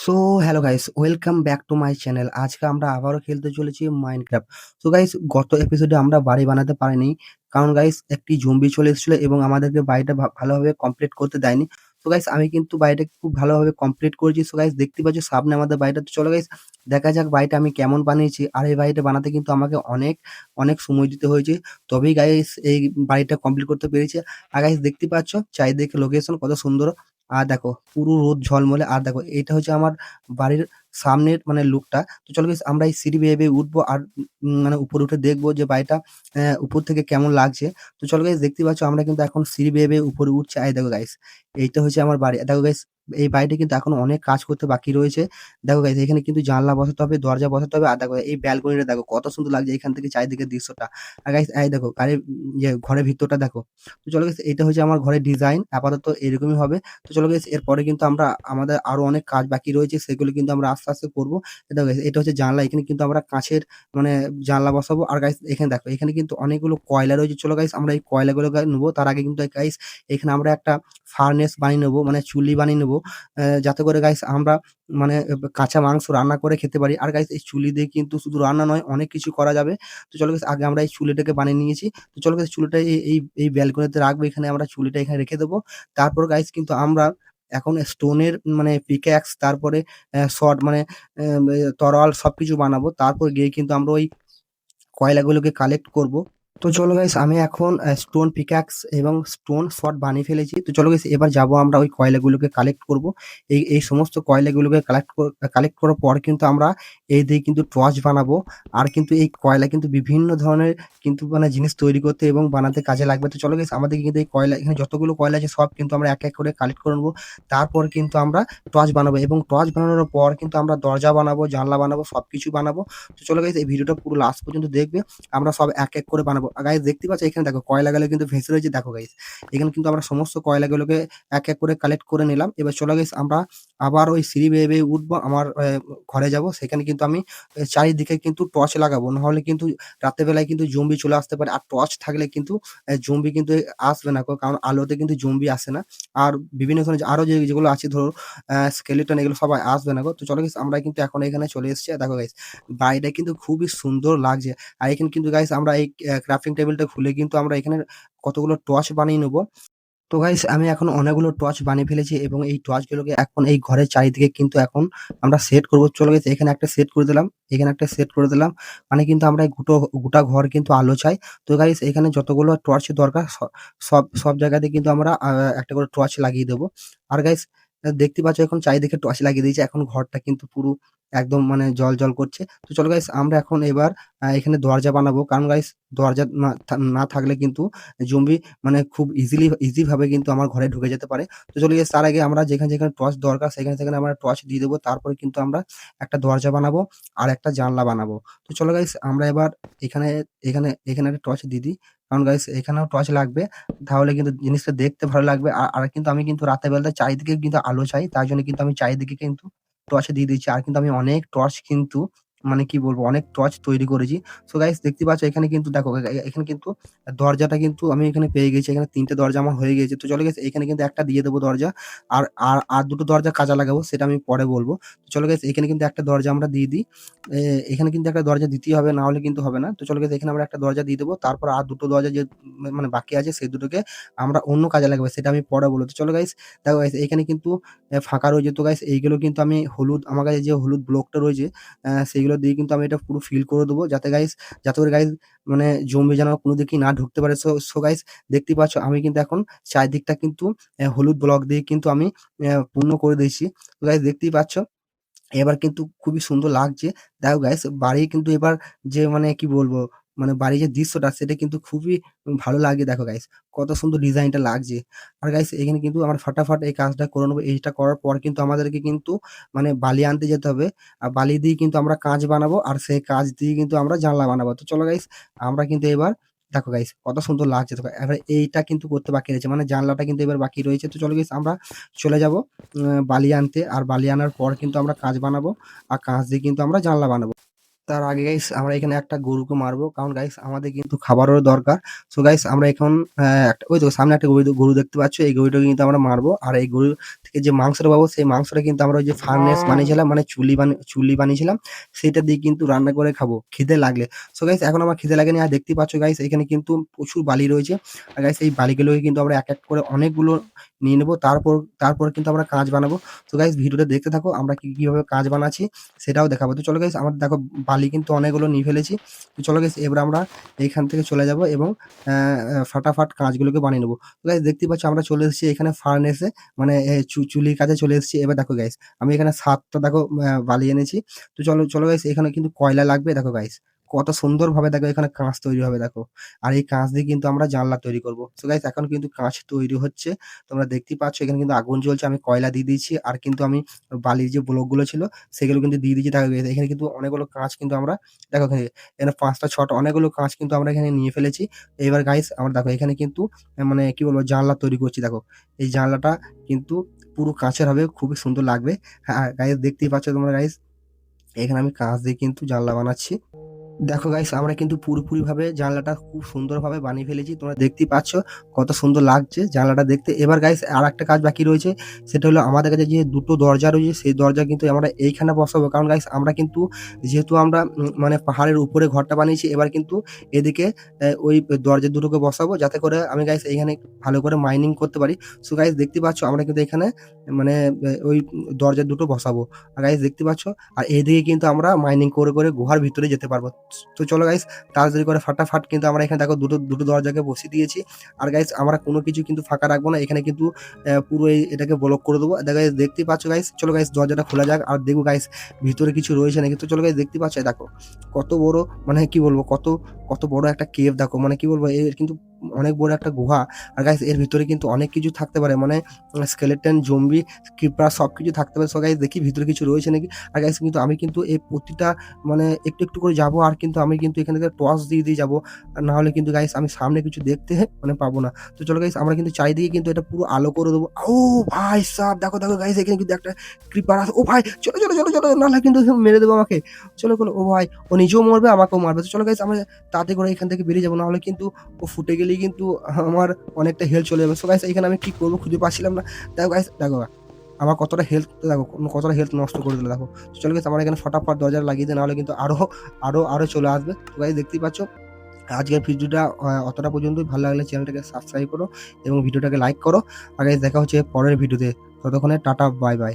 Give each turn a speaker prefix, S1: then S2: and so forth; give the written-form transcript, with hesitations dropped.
S1: So hello guys, welcome back to my channel. আজকে আমরা আবারও খেলতে চলেছি মাইনক্রাফট। সো গাইস, গত এপিসোডে আমরা বাড়ি বানাতে পারিনি। কারণ গাইস একটি জম্বি চলে এসেছিল এবং আমাদেরকে বাড়িটা ভালোভাবে কমপ্লিট করতে দেয়নি। সো গাইস, আমি কিন্তু বাড়িটা খুব ভালোভাবে কমপ্লিট করেছি। সো গাইস, দেখতে পাচ্ছ সামনে আমাদের বাড়িটা। তো চলো গাইস, দেখা যাক বাড়িটা আমি কেমন বানিয়েছি। আর এই বাড়িটা বানাতে কিন্তু আমাকে অনেক অনেক সময় দিতে হয়েছে। তবেই গাইস এই বাড়িটা কমপ্লিট করতে পেরেছি। আর গাইস দেখতে পাচ্ছ চারিদিকে লোকেশন কত সুন্দর। আর দেখো পুরো রোদ ঝলমলে। আর দেখো এটা হচ্ছে আমার বাড়ির সামনের মানে লুকটা। তো চলো গাইস, আমরা এই সিঁড়ি বেয়ে বেয়ে উঠবো আর মানে উপরে উঠে দেখবো যে বাড়িটা উপর থেকে কেমন লাগছে। তো চলো গাইস, দেখতে পাচ্ছ আমরা কিন্তু এখন সিঁড়ি বেয়ে বেয়ে উপরে উঠছি। আর এই দেখো গাইস, এইটা হচ্ছে আমার বাড়ি। দেখো গাইস, এই বাড়িটা কিন্তু এখনো অনেক কাজ করতে বাকি রয়েছে। দেখো গাইস, এখানে কিন্তু জানলা বসাতে হবে, দরজা বসাতে হবে। আর দেখো এই ব্যালকনিটা দেখো কত সুন্দর লাগছে এখান থেকে চারিদিকের দৃশ্যটা। আর গাইস এই দেখো গাড়ির ঘরের ভিতরটা দেখো। তো চলো গাইস, এটা হচ্ছে আমার ঘরের ডিজাইন। আপাতত এরকমই হবে। তো চলো গাইস, এরপরে কিন্তু আমরা আমাদের আরো অনেক কাজ বাকি রয়েছে, সেগুলো কিন্তু আমরা আস্তে আস্তে করবো। দেখো গাইস, এটা হচ্ছে জানলা। এখানে কিন্তু আমরা কাঁচের মানে জানলা বসাবো। আর গাইস এখানে দেখো, এখানে কিন্তু অনেকগুলো কয়লা রয়েছে। চলো গাইস, আমরা এই কয়লাগুলো নেবো। তার আগে কিন্তু গাইস এখানে আমরা একটা ফার্নেস বানিয়ে নেবো, মানে চুল্লি বানিয়ে নেবো। যাতে করে গাইস আমরা মানে কাঁচা মাংস রান্না করে খেতে পারি। আর গাইস এই চুল্লি দিয়ে কিন্তু শুধু রান্না নয়, অনেক কিছু করা যাবে। তো চলো গাইস, আগে আমরা এই চুল্লিটাকে বানিয়ে নিয়েছি। তো চলো গাইস, চুল্লিটা এই ব্যালকনিতে রাখবো। এখানে আমরা চুল্লিটা এখানে রেখে দেবো। তারপর গাইস কিন্তু আমরা এখন স্টোনের মানে পিক্যাক্স, তারপরে শর্ট মানে তরোয়াল সবকিছু বানাবো। তারপর গিয়ে কিন্তু আমরা ওই কয়লাগুলোকে কালেক্ট করব। তো চলো গাইস, আমি এখন স্টোন পিক্যাক্স এবং স্টোন শর্ট বানিয়ে ফেলেছি। তো চলো গাইস, এবার যাবো আমরা ওই কয়লাগুলোকে কালেক্ট করব। এই সমস্ত কয়লাগুলোকে কালেক্ট করার পর কিন্তু আমরা এই দিয়ে কিন্তু টর্চ বানাবো। আর কিন্তু এই কয়লা কিন্তু বিভিন্ন ধরনের কিন্তু মানে জিনিস তৈরি করতে এবং বানাতে কাজে লাগবে। তো চলো গাইস, আমাদের কিন্তু এই কয়লা, এখানে যতগুলো কয়লা আছে সব কিন্তু আমরা এক এক করে কালেক্ট করে নেবো। তারপর কিন্তু আমরা টর্চ বানাবো এবং টর্চ বানানোর পর কিন্তু আমরা দরজা বানাবো, জানলা বানাবো, সবকিছু বানাবো। তো চলো গাইস, এই ভিডিওটা পুরো লাস্ট পর্যন্ত দেখবে। আমরা সব এক এক করে বানাবো। গাইস দেখতে পাচ্ছ এখানে দেখো কয়লাগুলো কিন্তু ভেসে রয়েছে। দেখো গাইস, এখানে কিন্তু আমরা সমস্ত কয়লাগুলোকে এক এক করে কালেক্ট করে নিলাম। এবার চলো গাইস, আমরা আবার ওই সিঁড়ি বেয়ে বেয়ে উঠবো। আমার ঘরে যাব। সেখানে কিন্তু আমি চারিদিকে কিন্তু টর্চ লাগাবো। নাহলে কিন্তু রাতের বেলায় কিন্তু জম্বি চলে আসতে পারে। আর টর্চ থাকলে কিন্তু জম্বি কিন্তু আসবে না। কারণ আলোতে কিন্তু জম্বি আসে না। আর বিভিন্ন ধরনের আরো যেগুলো আছে ধরো স্কেলিটন, এগুলো সবাই আসবে না। তো চলো গাইস, আমরা কিন্তু এখন এখানে চলে এসেছি। দেখো গাইস, বাড়িটা কিন্তু খুবই সুন্দর লাগছে। আর এখানে কিন্তু গাইস আমরা এই ক্রাফটিং টেবিলটা খুলে কিন্তু আমরা এখানে কতগুলো টর্চ বানিয়ে নেবো। তো গাইস, আমি এখন অনেকগুলো টর্চ বানিয়ে ফেলেছি এবং এই টর্চগুলোকে এখন এই ঘরের চারিদিকে কিন্তু এখন আমরা সেট করব। চলো গাইস, এখানে একটা সেট করে দিলাম, এখানে একটা সেট করে দিলাম। মানে কিন্তু আমরা এই গোটা ঘর কিন্তু আলো চাই। তো গাইস, এখানে যতগুলো টর্চের দরকার সব জায়গাতে কিন্তু আমরা একটা করে টর্চ লাগিয়ে দেবো। আর গাইস দেখতে পাচ্ছ এখন চারিদিকে টর্চ লাগিয়ে দিয়েছি। এখন ঘরটা কিন্তু পুরো একদম মানে জ্বল করছে। তো চলো গাইস, আমরা এখন এবার এখানে দরজা বানাবো। কারণ গাইস দরজা না থাকলে কিন্তু জম্বি মানে খুব ইজি ভাবে কিন্তু আমার ঘরে ঢুকে যেতে পারে। তো চলো গিয়ে তার আগে আমরা যেখানে টর্চ দরকার সেখানে আমরা টর্চ দিয়ে দেবো। তারপরে কিন্তু আমরা একটা দরজা বানাবো আর একটা জানলা বানাবো। তো চলো গাইস, আমরা এবার এখানে এখানে একটা টর্চ দিয়ে দিই। কারণ গাইস এখানেও টর্চ লাগবে। তাহলে কিন্তু জিনিসটা দেখতে ভালো লাগবে। আর কিন্তু আমি কিন্তু রাতের বেলায় চারিদিকে কিন্তু আলো চাই। তার জন্য কিন্তু আমি চারিদিকে কিন্তু টর্চ দিয়ে দিচ্ছি। আর কিন্তু আমি অনেক টর্চ কিন্তু মানে কি বলবো, অনেক টর্চ তৈরি করেছি। সো গাইস দেখতে পাচ্ছ এখানে কিন্তু দেখো এখানে কিন্তু দরজাটা কিন্তু আমি এখানে পেয়ে গেছি। এখানে ৩ টে দরজা আমার হয়ে গিয়েছে। তো চলো গাইস, এখানে কিন্তু একটা দিয়ে দেবো দরজা। আর ২ টো দরজা কাজে লাগাবো, সেটা আমি পরে বলব। তো চলো গাইস, এখানে কিন্তু একটা দরজা আমরা দিয়ে দিই। এখানে কিন্তু একটা দরজা দিতেই হবে, না হলে কিন্তু হবে না। তো চলো গাইস, এখানে আমরা একটা দরজা দিয়ে দেবো। তারপর আর ২ টো দরজা যে মানে বাকি আছে সেই দুটোকে আমরা অন্য কাজে লাগাবো, সেটা আমি পরে বলব। তো চলো গাইস, দেখো গাইস এখানে কিন্তু ফাঁকা রয়েছে। তো গাইস এইগুলো কিন্তু আমি আমার কাছে যে হলুদ ব্লকটা রয়েছে সেইগুলো দিয়ে কিন্তু আমি এটা পুরো ফিল করে দেবো। যাতে করে গাইস মানে জম্বি যেন কোনো দিকেই না ঢুকতে পারে। সো গাইস দেখতেই পাচ্ছ আমি কিন্তু এখন চারিদিকটা কিন্তু হলুদ ব্লক দিয়ে কিন্তু আমি পূর্ণ করে দিয়েছি। তো গাইস দেখতেই পাচ্ছ। এবার কিন্তু খুবই সুন্দর লাগছে। দেখো গাইস, বাড়ি কিন্তু এবার যে মানে কি বলবো, মানে বাড়ির যে দৃশ্যটা সেটা কিন্তু খুবই ভালো লাগে। দেখো গাইস, কত সুন্দর ডিজাইনটা লাগছে। আর গাইস এখানে কিন্তু আমরা ফাটাফাট এই কাজটা করে নেবো। এইটা করার পর কিন্তু আমাদেরকে কিন্তু মানে বালি আনতে যেতে হবে। আর বালি দিয়ে কিন্তু আমরা কাঁচ বানাবো। আর সেই কাঁচ দিয়ে কিন্তু আমরা জানলা বানাবো। তো চলো গাইস, আমরা কিন্তু এবার দেখো গাইস কত সুন্দর লাগছে। তো এবার এইটা কিন্তু করতে বাকি রয়েছে, মানে জানলাটা কিন্তু এবার বাকি রয়েছে। তো চলো গাইস, আমরা চলে যাবো বালি আনতে। আর বালি আনার পর কিন্তু আমরা কাঁচ বানাবো। আর কাঁচ দিয়ে কিন্তু আমরা জানলা বানাবো। তার আগে গাইস আমরা এখানে একটা গরুকে মারবো। কারণ গাইস আমাদের কিন্তু খাবারেরও দরকার। সো গাইস আমরা এখন একটা ওই তো সামনে একটা গরু দেখতে পাচ্ছ। এই গরুটাকে কিন্তু আমরা মারবো। আর এই গরু থেকে যে মাংসটা পাবো সেই মাংসটা কিন্তু আমরা ওই যে ফার্নেস বানিয়েছিলাম মানে চুল্লি বানিয়েছিলাম সেইটা দিয়ে কিন্তু রান্না করে খাবো খিদে লাগলে। সো গাইস এখন আমার খিদে লাগেনি আর দেখতেই পাচ্ছ গাইস এখানে কিন্তু প্রচুর বালি রয়েছে। আর গাইস এই বালিগুলোকে কিন্তু আমরা এক করে অনেকগুলো নিয়ে নেবো। তারপর কিন্তু আমরা কাঁচ বানাবো। তো গাইস ভিডিওটা দেখতে থাকো আমরা কিভাবে কাঁচ বানাচ্ছি সেটাও দেখাবো। তো চলো গাইস আমার দেখো বালি কিন্তু অনেকগুলো নিয়ে ফেলেছি। তো চলো গাইস এবার আমরা এইখান থেকে চলে যাবো এবং ফাটাফাট কাঁচগুলোকে বানিয়ে নেবো। তো গাইস দেখতেই পাচ্ছ আমরা চলে এসেছি এখানে ফার্নেসে মানে চুলির কাছে চলে এসেছি। এবার দেখো গাইস আমি এখানে ৭ টা দেখো বালি এনেছি। তো চলো গাইস এখানে কিন্তু কয়লা লাগবে দেখো গাইস। কত সুন্দরভাবে দেখো এখানে কাঁচ তৈরি হবে দেখো। আর এই কাঁচ দিয়ে কিন্তু আমরা জানলা তৈরি করব। সো গাইস এখন কিন্তু কাঁচ তৈরি হচ্ছে। তোমরা দেখতেই পাচ্ছ এখানে কিন্তু আগুন জ্বলছে। আমি কয়লা দিয়ে দিয়েছি। আর কিন্তু আমি বালির যে ব্লকগুলো ছিল সেগুলো কিন্তু দিয়ে দিয়েছি। দেখো গাইস এখানে কিন্তু অনেকগুলো কাঁচ কিন্তু আমরা দেখো এখানে ৫ টা ৬ টা অনেকগুলো কাঁচ কিন্তু আমরা এখানে নিয়ে ফেলেছি। এবার গাইস আমরা দেখো এখানে কিন্তু মানে কি বলবো জানলা তৈরি করছি দেখো। এই জানলাটা কিন্তু পুরো কাঁচের হবে। খুবই সুন্দর লাগবে। হ্যাঁ, গাইস দেখতেই পাচ্ছ তোমরা গাইস এখানে আমি কাঁচ দিয়ে কিন্তু জানলা বানাচ্ছি। দেখো গাইস আমরা কিন্তু পুরোপুরিভাবে জানলাটা খুব সুন্দরভাবে বানিয়ে ফেলেছি। তোমরা দেখতেই পাচ্ছ কত সুন্দর লাগছে জানলাটা দেখতে। এবার গাইস আরেকটা কাজ বাকি রয়েছে। সেটা হলো আমাদের কাছে যে ২ টো দরজা রয়েছে সেই দরজা কিন্তু আমরা এইখানে বসাবো। কারণ গাইস আমরা কিন্তু যেহেতু আমরা মানে পাহাড়ের উপরে ঘরটা বানিয়েছি এবার কিন্তু এদিকে ওই দরজা দুটোকে বসাবো যাতে করে আমি গাইস এইখানে ভালো করে মাইনিং করতে পারি। সো গাইস দেখতে পাচ্ছ আমরা কিন্তু এখানে মানে ওই দরজা দুটো বসাবো। আর গাইস দেখতে পাচ্ছ আর এদিকে কিন্তু আমরা মাইনিং করে গুহার ভিতরে যেতে পারবো। তো চলো গাইস তাড়াতাড়ি করে ফাটাফাট কিন্তু আমরা এখানে দেখো দুটো দরজাকে বসিয়ে দিয়েছি। আর গাইস আমরা কোনো কিছু কিন্তু ফাঁকা রাখবো না। এখানে কিন্তু পুরো এটাকে ব্লক করে দেবো। গাইস দেখতেই পাচ্ছ গাইস। চলো গাইস দরজাটা খোলা যাক আর দেখবো গাইস ভিতরে কিছু রয়েছে নাকি। তো চলো গাইস দেখতে পাচ্ছ দেখো কত বড় মানে কি বলবো কত বড় একটা কেভ দেখো। মানে কি বলবো এর কিন্তু অনেক বড় একটা গুহা। আর গাইস এর ভিতরে কিন্তু অনেক কিছু থাকতে পারে মানে স্কেলেটন, জম্বি, ক্রিপার সবকিছু থাকতে পারে। সো গাইস দেখি ভিতরে কিছু রয়েছে নাকি। আর গাইস কিন্তু আমি কিন্তু এই প্রতিটা মানে একটু করে যাবো আর কিন্তু আমি কিন্তু এখান থেকে টর্চ দিয়ে যাবো। আর না হলে কিন্তু গাইস আমি সামনে কিছু দেখতে মানে পাবো না। তো চলো গাইস আমরা কিন্তু চারিদিকে কিন্তু এটা পুরো আলো করে দেবো। ও ভাই সাব দেখো গাইস এখানে কিন্তু একটা ক্রিপার আছে। ও ভাই চলো নাহলে কিন্তু মেরে দেবো আমাকে। চলো ও ভাই ও নিজেও মরবে আমাকেও মারবে। তো চলো গাইস আমরা তাড়াতাড়ি করে এখান থেকে বেরিয়ে যাবো। না হলে কিন্তু ও ফুটে গেলেই কিন্তু আমার অনেকটা হেল্থ চলে যাবে। সো গাইস এখানে আমি কি করবো খুঁজে পাচ্ছিলাম না। দেখো গাইস দেখো আমার কতটা হেলথ নষ্ট করে দিল দেখো। তো চলো গাইস আমার এখানে ফটাফট দরজা লাগিয়ে দেয় নাহলে কিন্তু আরো চলে আসবে। তো গাইস দেখতেই পাচ্ছ আজকের ভিডিওটা অতটা পর্যন্তই। ভালো লাগলে চ্যানেলটাকে সাবস্ক্রাইব করো এবং ভিডিওটাকে লাইক করো। আর গাইস দেখা হচ্ছে পরের ভিডিওতে। ততক্ষণে টাটা বাই বাই।